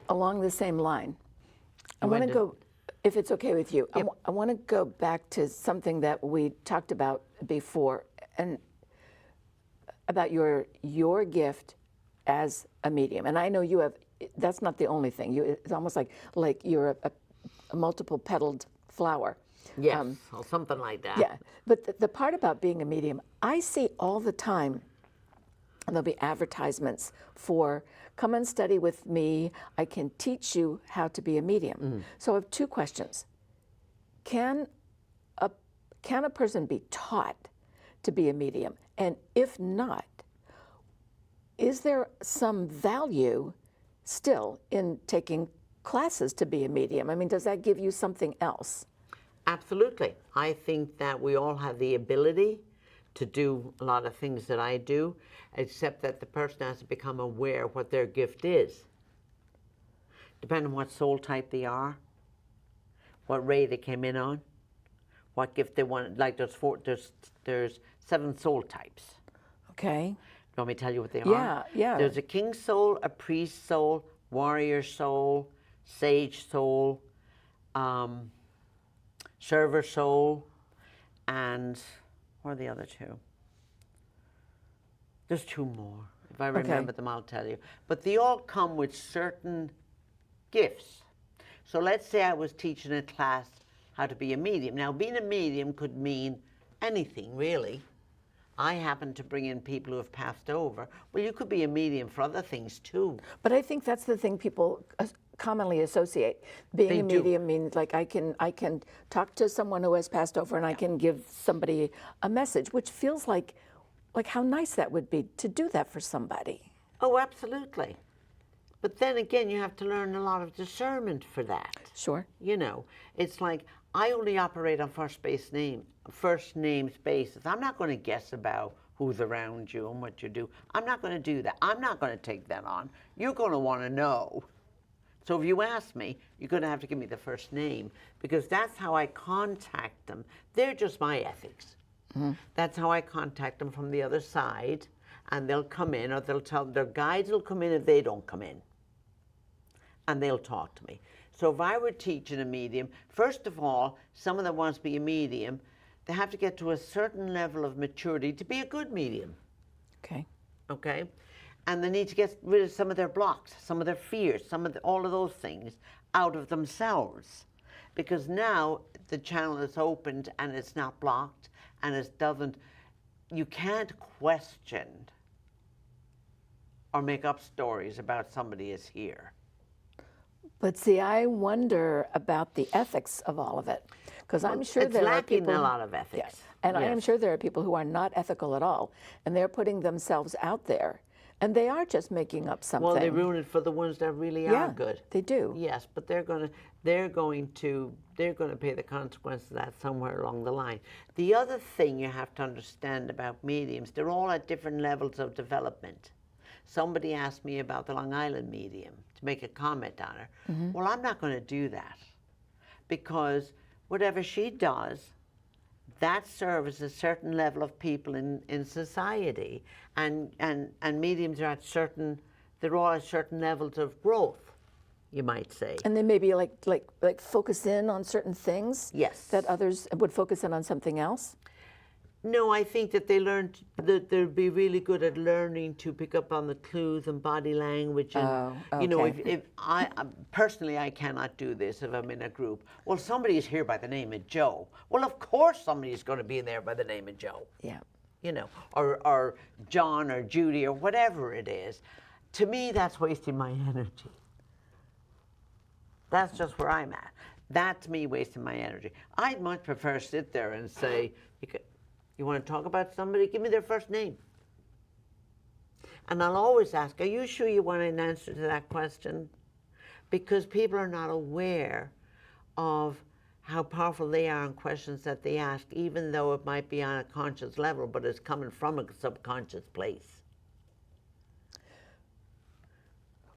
along the same line, I You want to went go, if it's okay with you, Yep. I want to go back to something that we talked about before, and about your gift as a medium. And I know you have, that's not the only thing. It's almost like you're a multiple petaled flower. Yes, or something like that. Yeah, but the part about being a medium, I see all the time, and there'll be advertisements for, come and study with me, I can teach you how to be a medium. So I have two questions. Can a person be taught to be a medium? And if not, is there some value still in taking classes to be a medium? I mean, does that give you something else? Absolutely. I think that we all have the ability to do a lot of things that I do, except that the person has to become aware what their gift is. Depending on what soul type they are, what ray they came in on, what gift they want. Like there's 7 soul types. Okay. You want me to tell you what they are? Yeah, yeah. There's a king soul, a priest soul, warrior soul, sage soul, server soul, and what are the other 2? There's 2 more. If I remember them, I'll tell you. But they all come with certain gifts. So let's say I was teaching a class how to be a medium. Now, being a medium could mean anything, really. I happen to bring in people who have passed over. Well, you could be a medium for other things, too. But I think that's the thing people commonly associate. Being They a do. medium means like I can talk to someone who has passed over and I can give somebody a message, which feels like how nice that would be to do that for somebody. Oh, absolutely. But then again, you have to learn a lot of discernment for that. Sure. You know, it's like I only operate on first names basis. I'm not going to guess about who's around you and what you do. I'm not going to do that. I'm not going to take that on. You're going to want to know. So if you ask me, you're going to have to give me the first name, because that's how I contact them. They're just my ethics. That's how I contact them from the other side, and they'll come in, or they'll tell their guides will come in if they don't come in, and they'll talk to me. So if I were teaching a medium, first of all, someone that wants to be a medium, they have to get to a certain level of maturity to be a good medium. Okay. Okay? And they need to get rid of some of their blocks, some of their fears, all of those things out of themselves. Because now the channel is opened and it's not blocked, and you can't question or make up stories about somebody is here. But see, I wonder about the ethics of all of it, because I'm sure it's there are lacking people. a lot of ethics. Yes, and I am sure there are people who are not ethical at all, and they're putting themselves out there, and they are just making up something. Well, they ruin it for the ones that really are good. They do. Yes, but they're going to pay the consequence of that somewhere along the line. The other thing you have to understand about mediums, they're all at different levels of development. Somebody asked me about the Long Island medium to make a comment on her. Well, I'm not going to do that, because whatever she does, that serves a certain level of people in society, and mediums are they're all at certain levels of growth, you might say. And they maybe like focus in on certain things. Yes. That others would focus in on something else. No, I think that that they'll be really good at learning to pick up on the clues and body language. And, you know, if I personally, I cannot do this if I'm in a group. Well, somebody's here by the name of Joe. Well, of course somebody's going to be in there by the name of Joe. Yeah. You know, or John or Judy or whatever it is. To me, that's wasting my energy. That's just where I'm at. That's me wasting my energy. I'd much prefer sit there and say, you want to talk about somebody? Give me their first name. And I'll always ask, are you sure you want an answer to that question? Because people are not aware of how powerful they are in questions that they ask, even though it might be on a conscious level, but it's coming from a subconscious place.